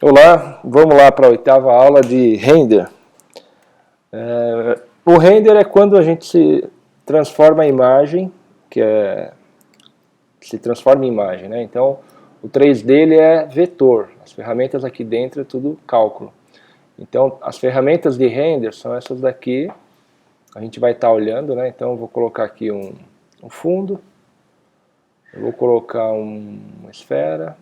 Olá, vamos lá para a oitava aula de render. O render é quando a gente se transforma a imagem, se transforma em imagem, né? Então, o 3D ele é vetor, as ferramentas aqui dentro é tudo cálculo. Então, as ferramentas de render são essas daqui, a gente vai estar olhando, né? Então, eu vou colocar aqui um fundo, eu vou colocar uma esfera,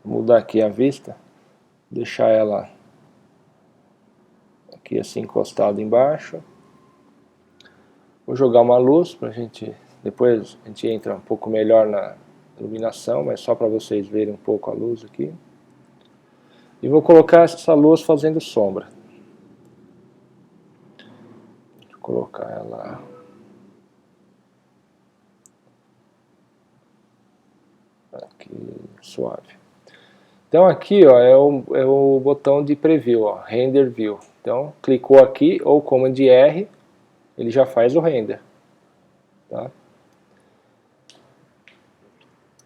mudar aqui a vista, deixar ela aqui assim encostada embaixo. Vou jogar uma luz para a gente, depois a gente entra um pouco melhor na iluminação, mas só para vocês verem um pouco a luz aqui. E vou colocar essa luz fazendo sombra. Vou colocar ela aqui suave. Então aqui ó, é o botão de preview, ó, render view. Então clicou aqui ou Command R, ele já faz o render. Tá?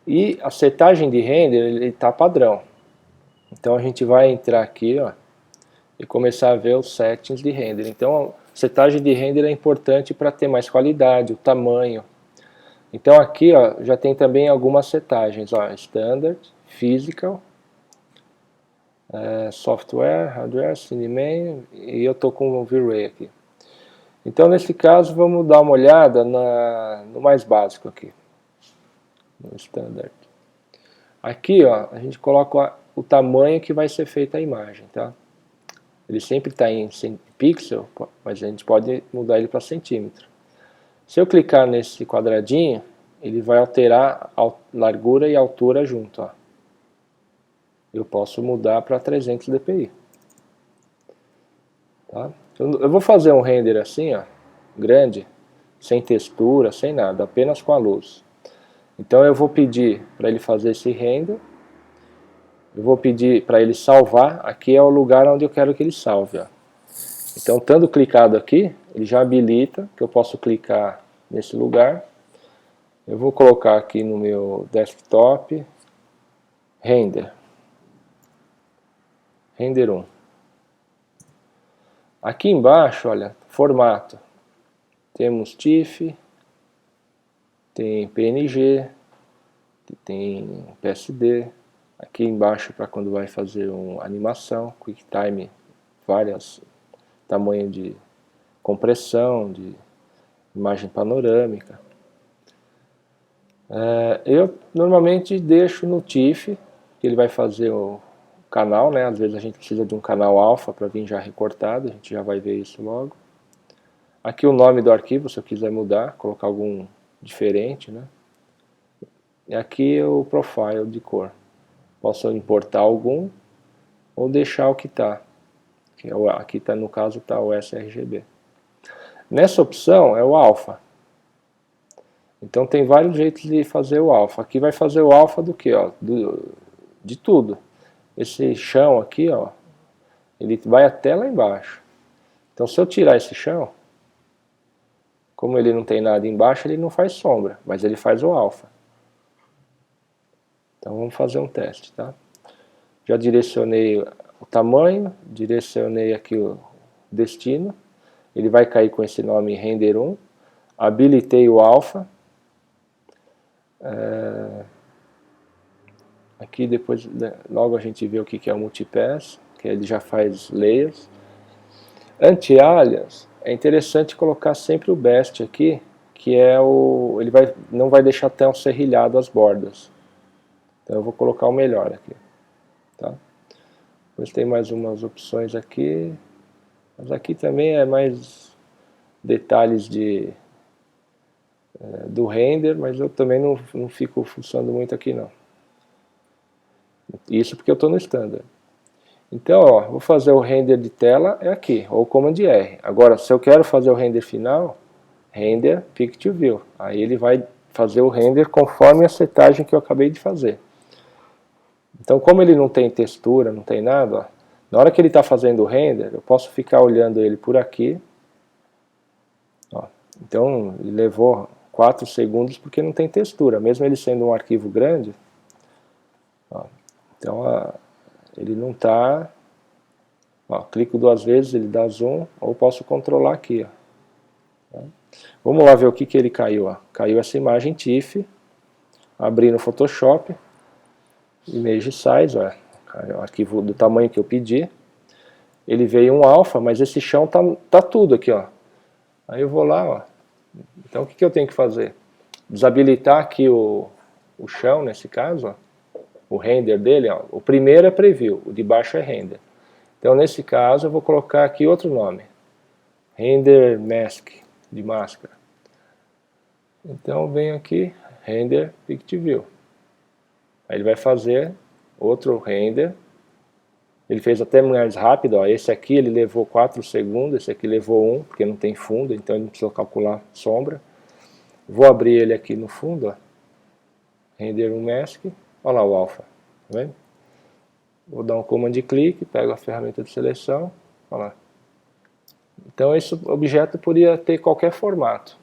E a setagem de render ele está padrão. Então a gente vai entrar aqui ó, e começar a ver os settings de render. Então a setagem de render é importante para ter mais qualidade, o tamanho. Então aqui ó, já tem também algumas setagens, ó, Standard, Physical, Software, Hardware, Cineman, e eu estou com o V-Ray aqui. Então nesse caso vamos dar uma olhada no mais básico aqui, no Standard. Aqui ó, a gente coloca o tamanho que vai ser feita a imagem, tá? Ele sempre está em pixel, mas a gente pode mudar ele para centímetro. Se eu clicar nesse quadradinho, ele vai alterar a largura e a altura junto. Ó. Eu posso mudar para 300 dpi. Tá? Eu vou fazer um render assim, ó, grande, sem textura, sem nada, apenas com a luz. Então eu vou pedir para ele fazer esse render. Eu vou pedir para ele salvar. Aqui é o lugar onde eu quero que ele salve. Ó. Então, estando clicado aqui, ele já habilita que eu posso clicar nesse lugar. Eu vou colocar aqui no meu desktop, render. Render 1. Aqui embaixo, olha, formato. Temos TIFF, tem PNG, tem PSD. Aqui embaixo para quando vai fazer uma animação, QuickTime, vários tamanhos de compressão, de imagem panorâmica. Eu normalmente deixo no TIFF, que ele vai fazer o canal, né? Às vezes a gente precisa de um canal alfa para vir já recortado, a gente já vai ver isso logo. Aqui o nome do arquivo, se eu quiser mudar, colocar algum diferente, né? E aqui é o profile de cor. Posso importar algum ou deixar o que está. Aqui tá, no caso está o sRGB. Nessa opção é o alfa. Então tem vários jeitos de fazer o alfa. Aqui vai fazer o alfa do que? De tudo. Esse chão aqui, ó, ele vai até lá embaixo. Então se eu tirar esse chão, como ele não tem nada embaixo, ele não faz sombra, mas ele faz o alfa. Então vamos fazer um teste, tá? Já direcionei o tamanho, direcionei aqui o destino. Ele vai cair com esse nome render 1. Habilitei o alfa. Aqui depois, logo a gente vê o que é o multipass, que ele já faz layers. Anti-alias, é interessante colocar sempre o best aqui, que é ele não vai deixar tão serrilhado as bordas. Então eu vou colocar o melhor aqui. Tá? Depois tem mais umas opções aqui, mas aqui também é mais detalhes do render, mas eu também não fico fuçando muito aqui não. Isso porque eu estou no standard. Então, ó, vou fazer o render de tela é aqui, ou Command R. Agora, se eu quero fazer o render final, render Picture View. Aí ele vai fazer o render conforme a setagem que eu acabei de fazer. Então, como ele não tem textura, não tem nada, ó, na hora que ele está fazendo o render, eu posso ficar olhando ele por aqui. Ó, então, ele levou 4 segundos porque não tem textura, mesmo ele sendo um arquivo grande. Ó, então, ele não está... clico 2 vezes, ele dá zoom, ou posso controlar aqui. Ó. Vamos lá ver o que ele caiu. Ó. Caiu essa imagem TIFF, abri no Photoshop, Image Size, ó, arquivo do tamanho que eu pedi. Ele veio um alfa, mas esse chão tá tudo aqui, ó. Aí eu vou lá, ó. Então o que eu tenho que fazer? Desabilitar aqui o chão, nesse caso, ó. O render dele, ó. O primeiro é preview, o de baixo é render. Então nesse caso eu vou colocar aqui outro nome. Render Mask, de máscara. Então eu venho aqui, Render PictView. Aí ele vai fazer outro render. Ele fez até mais rápido, ó. Esse aqui ele levou 4 segundos, esse aqui levou 1, porque não tem fundo, então ele não precisa calcular sombra. Vou abrir ele aqui no fundo, ó. Render um mask, olha lá o alpha, tá vendo? Vou dar um command click, pego a ferramenta de seleção, olha lá. Então esse objeto poderia ter qualquer formato.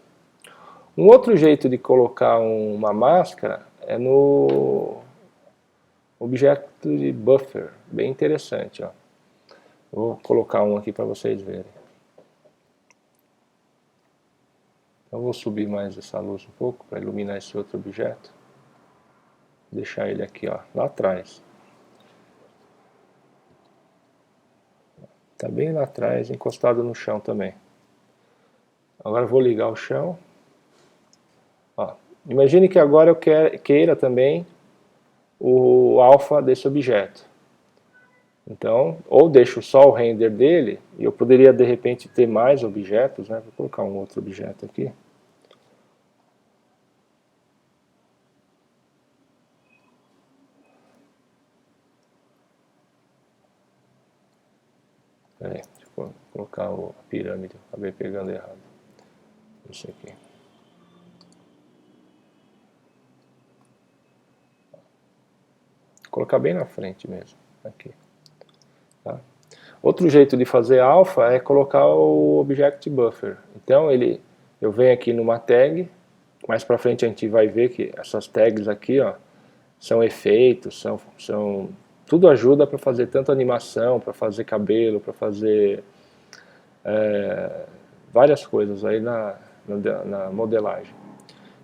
Um outro jeito de colocar uma máscara é no objeto de buffer, bem interessante, ó. Vou colocar um aqui para vocês verem. Eu vou subir mais essa luz um pouco para iluminar esse outro objeto. Deixar ele aqui, ó, lá atrás. Está bem lá atrás, encostado no chão também. Agora eu vou ligar o chão. Ó, imagine que agora eu queira também o alfa desse objeto. Então, ou deixo só o render dele, e eu poderia de repente ter mais objetos, né? Vou colocar um outro objeto aqui. Peraí, deixa eu colocar a pirâmide, acabei pegando errado. Isso aqui. Vou colocar bem na frente mesmo, aqui. Tá? Outro jeito de fazer alpha é colocar o Object Buffer. Então eu venho aqui numa tag, mais pra frente a gente vai ver que essas tags aqui, ó, são efeitos, tudo ajuda para fazer tanto animação, para fazer cabelo, para fazer várias coisas aí na modelagem.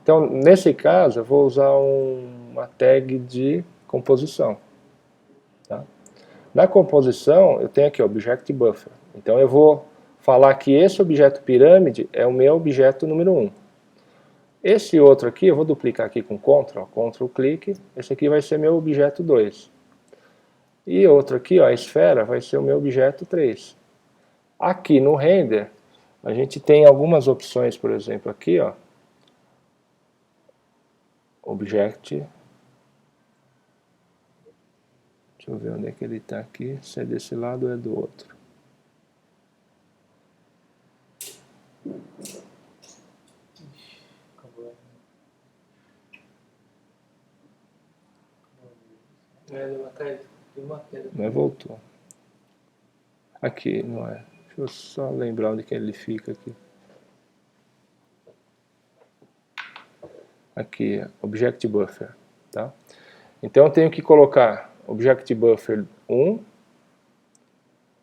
Então, nesse caso, eu vou usar uma tag de composição. Tá? Na composição, eu tenho aqui o Object Buffer. Então, eu vou falar que esse objeto pirâmide é o meu objeto número 1. Esse outro aqui, eu vou duplicar aqui com Ctrl clique, esse aqui vai ser meu objeto 2. E outro aqui, ó, a esfera, vai ser o meu objeto 3. Aqui no render, a gente tem algumas opções, por exemplo, aqui, ó, Object, deixa eu ver onde é que ele está aqui, se é desse lado ou é do outro. Mas voltou. Aqui, não é. Deixa eu só lembrar onde que ele fica aqui. Aqui, Object Buffer. Tá? Então eu tenho que colocar Object Buffer 1,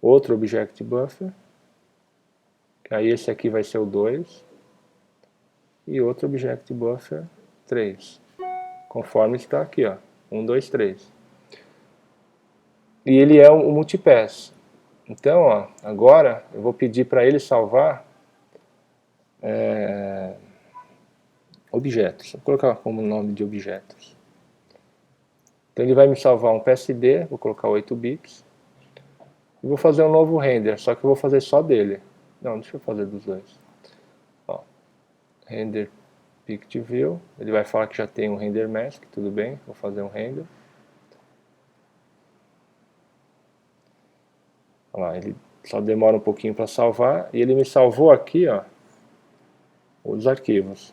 outro Object Buffer, aí esse aqui vai ser o 2, e outro Object Buffer 3, conforme está aqui, ó, 1, 2, 3. E ele é um multipass. Então, ó, agora eu vou pedir para ele salvar objetos. Vou colocar como nome de objetos. Então ele vai me salvar um PSD, vou colocar 8 bits. E vou fazer um novo render, só que eu vou fazer só dele. Não, deixa eu fazer dos dois. Ó, render PictView, ele vai falar que já tem um render mask, tudo bem, vou fazer um render. Olha lá, ele só demora um pouquinho para salvar, e ele me salvou aqui, ó, os arquivos.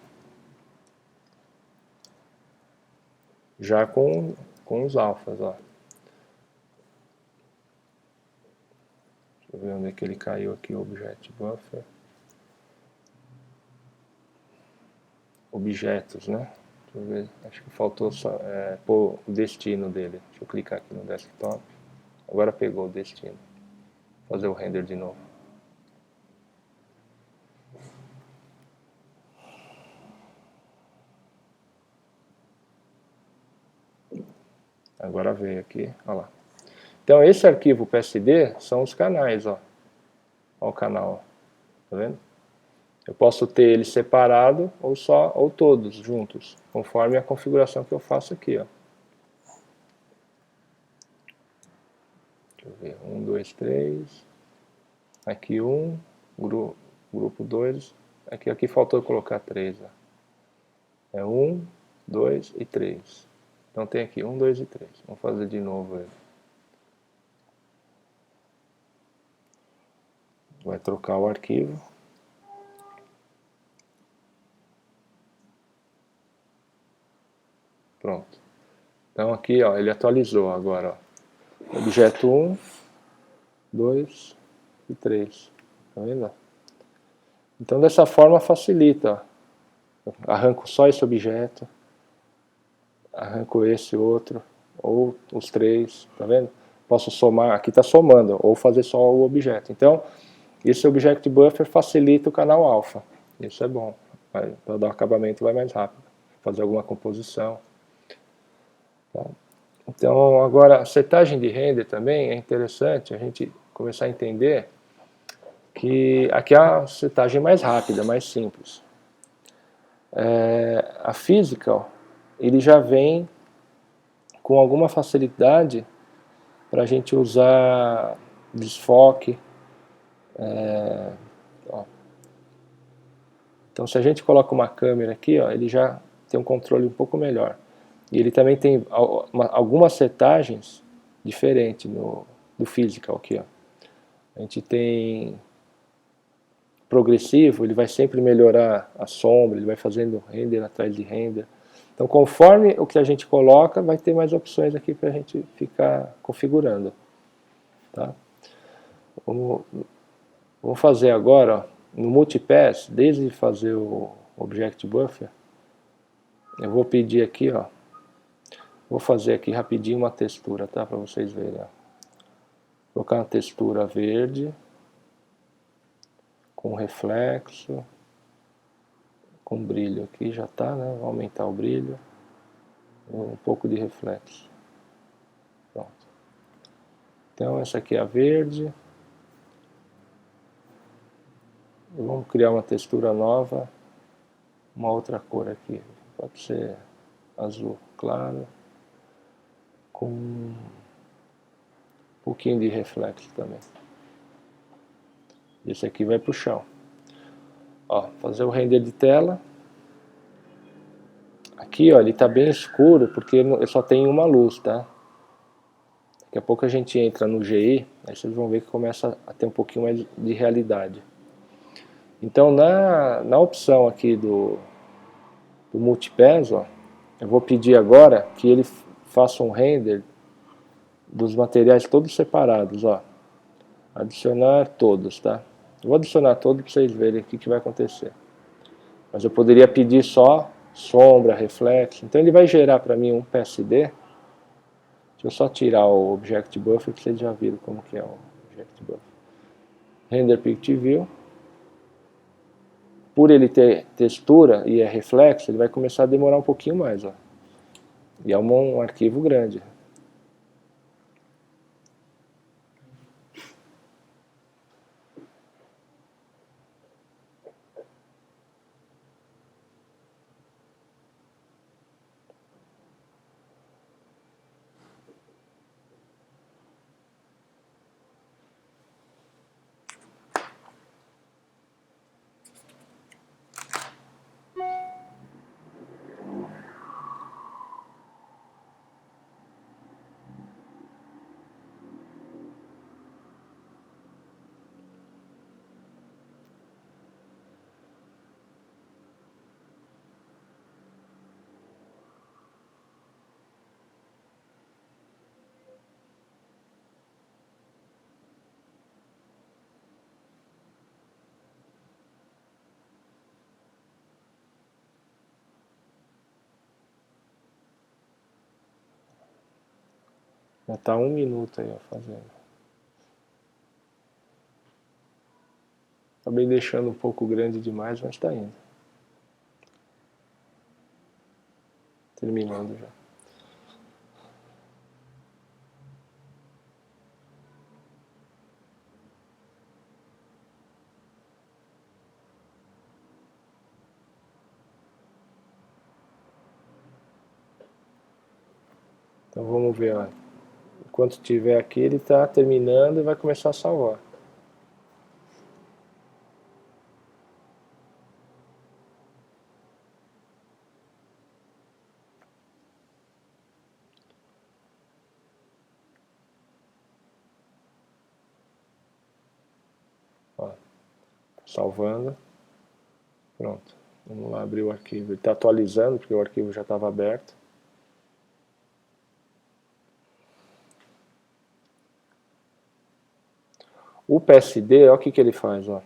Já com os alfas, ó. Deixa eu ver onde é que ele caiu aqui, Object Buffer. Objetos, né? Deixa eu ver, acho que faltou só pôr o destino dele. Deixa eu clicar aqui no desktop. Agora pegou o destino. Vou fazer o render de novo. Agora veio aqui, olha lá. Então esse arquivo PSD são os canais, ó. Olha o canal, tá vendo? Eu posso ter ele separado ou todos juntos, conforme a configuração que eu faço aqui, ó. Deixa eu ver, 1, 2, 3. Aqui 1, grupo 2. Aqui faltou colocar 3, ó. É 1, 2 e 3. Então tem aqui 1, 2 e 3. Vamos fazer de novo ele. Vai trocar o arquivo. Pronto. Então aqui, ó, ele atualizou agora, ó. Objeto 1, 2 e 3. Tá vendo? Então dessa forma facilita, ó. Arranco só esse objeto, arranco esse outro, ou os três, tá vendo? Posso somar, aqui está somando, ou fazer só o objeto. Então, esse Object Buffer facilita o canal alfa. Isso é bom, para dar um acabamento vai mais rápido, fazer alguma composição. Tá? Então, agora, a setagem de render também é interessante a gente começar a entender que aqui é a setagem mais rápida, mais simples. A Physical, ele já vem com alguma facilidade para a gente usar desfoque. Então, se a gente coloca uma câmera aqui, ó, ele já tem um controle um pouco melhor. E ele também tem algumas setagens diferentes do Physical aqui, ó. A gente tem progressivo, ele vai sempre melhorar a sombra, ele vai fazendo render atrás de render. Então, conforme o que a gente coloca, vai ter mais opções aqui para a gente ficar configurando. Tá? Vamos fazer agora, ó, no Multipass, desde fazer o Object Buffer, eu vou pedir aqui, ó, vou fazer aqui rapidinho uma textura, tá? Para vocês verem. Ó. Vou colocar uma textura verde, com reflexo, com brilho aqui já tá, né? Vou aumentar o brilho, um pouco de reflexo. Pronto. Então essa aqui é a verde. E vamos criar uma textura nova, uma outra cor aqui. Pode ser azul claro, com um pouquinho de reflexo também. Esse aqui vai para o chão. Ó, fazer o render de tela. Aqui, ó, ele está bem escuro porque eu só tenho uma luz, tá? Daqui a pouco a gente entra no GI, aí vocês vão ver que começa a ter um pouquinho mais de realidade. Então, na opção aqui do Multipass, ó, eu vou pedir agora que ele faça um render dos materiais todos separados, ó. Adicionar todos, tá? Eu vou adicionar todos para vocês verem o que vai acontecer. Mas eu poderia pedir só sombra, reflexo. Então ele vai gerar para mim um PSD. Deixa eu só tirar o Object Buffer, que vocês já viram como que é o Object Buffer. Render Picture View. Por ele ter textura e é reflexo, ele vai começar a demorar um pouquinho mais, ó. E é um arquivo grande. Já está 1 minuto aí, ó, fazendo. Acabei deixando um pouco grande demais, mas está indo. Terminando já. Então vamos ver, ó. Enquanto estiver aqui, ele está terminando e vai começar a salvar. Ó, salvando. Pronto. Vamos lá abrir o arquivo. Ele está atualizando, porque o arquivo já estava aberto. O PSD, olha o que ele faz, ó.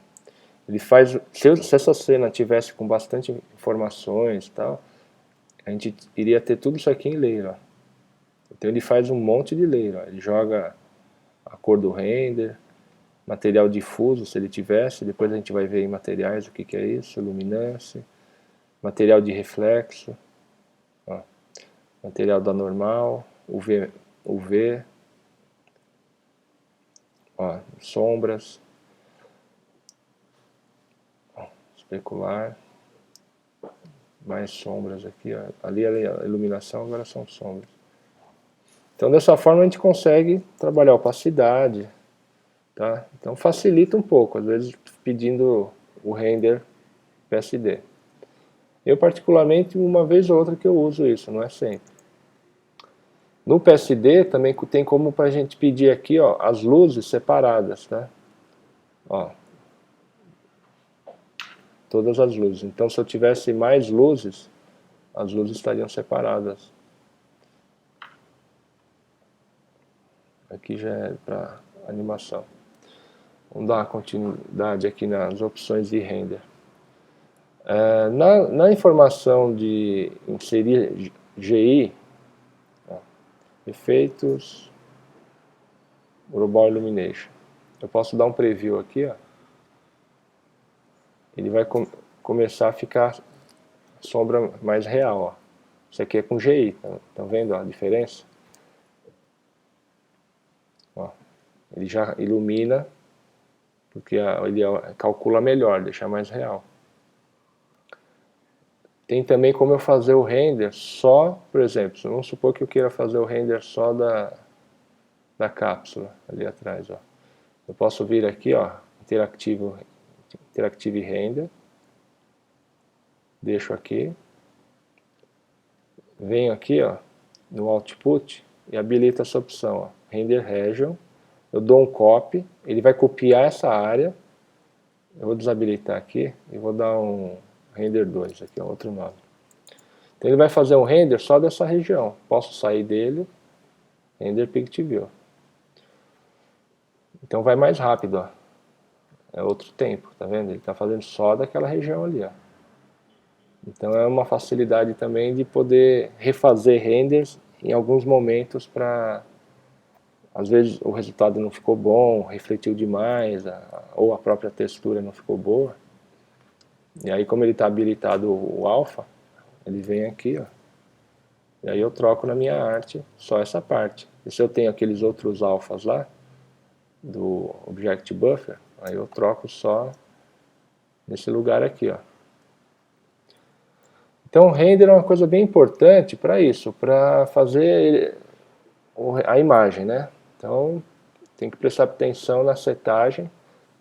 Ele faz, se essa cena tivesse com bastante informações e tal, a gente iria ter tudo isso aqui em layer, ó. Então ele faz um monte de layer, ó. Ele joga a cor do render, material difuso, se ele tivesse, depois a gente vai ver em materiais o que é isso, luminância, material de reflexo, ó. Material da normal, UV, ó, sombras, ó, especular, mais sombras aqui, ó. Ali a iluminação, agora são sombras. Então dessa forma a gente consegue trabalhar opacidade, tá? Então facilita um pouco, às vezes pedindo o render PSD. Eu particularmente uma vez ou outra que eu uso isso, não é sempre. No PSD também tem como para a gente pedir aqui, ó, as luzes separadas, tá? Ó, todas as luzes. Então se eu tivesse mais luzes, as luzes estariam separadas. Aqui já é para animação. Vamos dar uma continuidade aqui nas opções de render. Na informação de inserir GI, ó, efeitos, Global Illumination. Eu posso dar um preview aqui, ó. Ele vai começar a ficar sombra mais real, ó. Isso aqui é com GI, tá vendo, ó, a diferença? Ó, ele já ilumina, porque ele calcula melhor, deixa mais real. Tem também como eu fazer o render só, por exemplo, vamos supor que eu queira fazer o render só da cápsula, ali atrás, ó. Eu posso vir aqui, ó, Interactive Render, deixo aqui, venho aqui, ó, no Output e habilito essa opção, ó, Render Region, eu dou um copy, ele vai copiar essa área, eu vou desabilitar aqui e vou dar um Render 2, aqui é outro nome. Então ele vai fazer um render só dessa região, posso sair dele, Render Pict View. Então vai mais rápido, ó. É outro tempo, tá vendo? Ele está fazendo só daquela região ali, ó. Então é uma facilidade também de poder refazer renders em alguns momentos para, às vezes o resultado não ficou bom, refletiu demais, ou a própria textura não ficou boa. E aí como ele está habilitado o alpha, ele vem aqui, ó. E aí eu troco na minha arte só essa parte. E se eu tenho aqueles outros alfas lá, do Object Buffer, aí eu troco só nesse lugar aqui, ó. Então o render é uma coisa bem importante para isso, para fazer a imagem, né? Então tem que prestar atenção na setagem,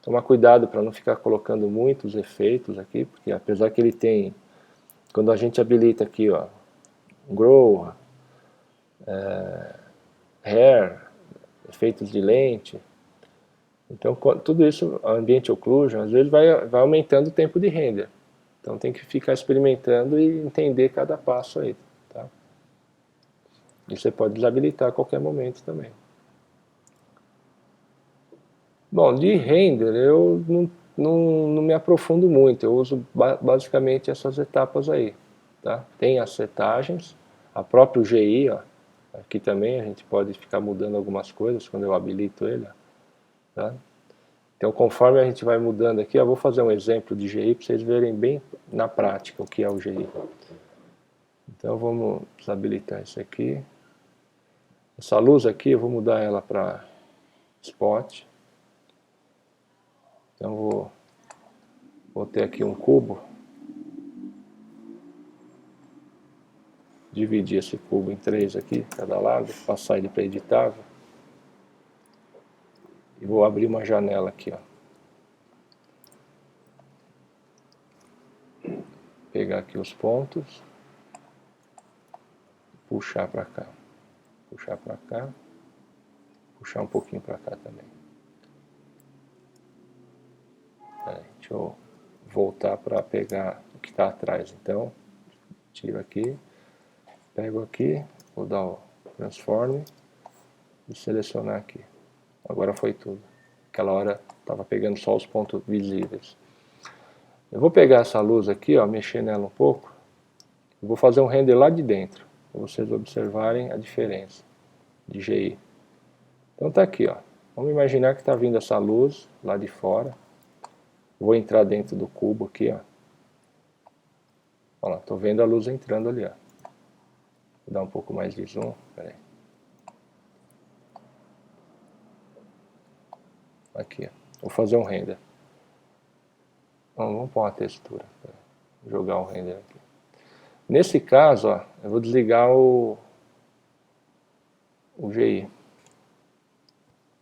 tomar cuidado para não ficar colocando muitos efeitos aqui, porque apesar que ele tem, quando a gente habilita aqui, ó, Grow, Hair, efeitos de lente, então tudo isso, Ambient Occlusion, às vezes vai aumentando o tempo de render. Então tem que ficar experimentando e entender cada passo aí, tá? E você pode desabilitar a qualquer momento também. Bom, de render eu não me aprofundo muito, eu uso basicamente essas etapas aí, tá? Tem as setagens, a própria GI, ó, Aqui também a gente pode ficar mudando algumas coisas quando eu habilito ele. Tá? Então, conforme a gente vai mudando aqui, eu vou fazer um exemplo de GI para vocês verem bem na prática o que é o GI. Então, vamos desabilitar isso aqui. Essa luz aqui, eu vou mudar ela para spot. Então, vou ter aqui um cubo. Dividir esse cubo em 3 aqui, cada lado, passar ele para editável. E vou abrir uma janela aqui, ó. Pegar aqui os pontos, puxar para cá, puxar para cá, puxar um pouquinho para cá também. Deixa eu voltar para pegar o que está atrás. Então, tiro aqui, pego aqui, vou dar o transform e selecionar aqui. Agora foi tudo. Aquela hora estava pegando só os pontos visíveis. Eu vou pegar essa luz aqui, ó, mexer nela um pouco. Eu vou fazer um render lá de dentro, para vocês observarem a diferença de GI. Então tá aqui, ó. Vamos imaginar que está vindo essa luz lá de fora. Vou entrar dentro do cubo aqui, ó. Olha lá, tô vendo a luz entrando ali, ó. Vou dar um pouco mais de zoom, peraí. Aqui, ó. Vou fazer um render. Vamos pôr uma textura. Vou jogar um render aqui. Nesse caso, ó, eu vou desligar o GI.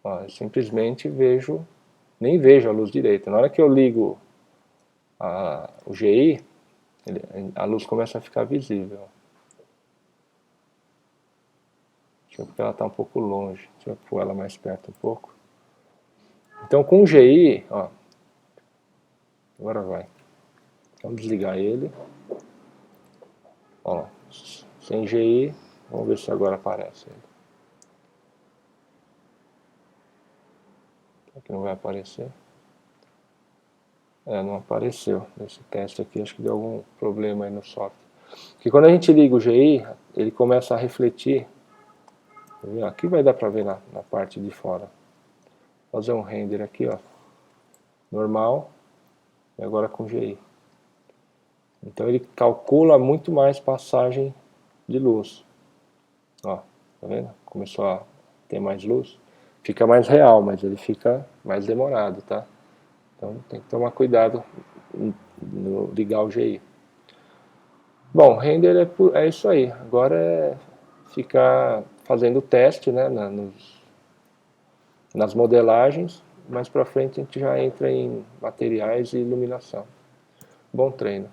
Ó, eu simplesmente nem vejo a luz direita. Na hora que eu ligo o GI, a luz começa a ficar visível. Deixa eu ver porque ela está um pouco longe. Deixa eu pôr ela mais perto um pouco. Então com o GI, ó, agora vai. Vamos desligar ele. Ó, sem GI, vamos ver se agora aparece ele. Aqui não vai aparecer. Não apareceu. Nesse teste aqui, acho que deu algum problema aí no software. Porque quando a gente liga o GI, ele começa a refletir. Aqui vai dar para ver na parte de fora. Vou fazer um render aqui, ó. Normal. E agora com GI. Então ele calcula muito mais passagem de luz. Ó, tá vendo? Começou a ter mais luz. Fica mais real, mas ele fica mais demorado, tá? Então tem que tomar cuidado no ligar o GI. Bom, render é isso aí. Agora é ficar fazendo teste, né, nas modelagens. Mais pra frente a gente já entra em materiais e iluminação. Bom treino.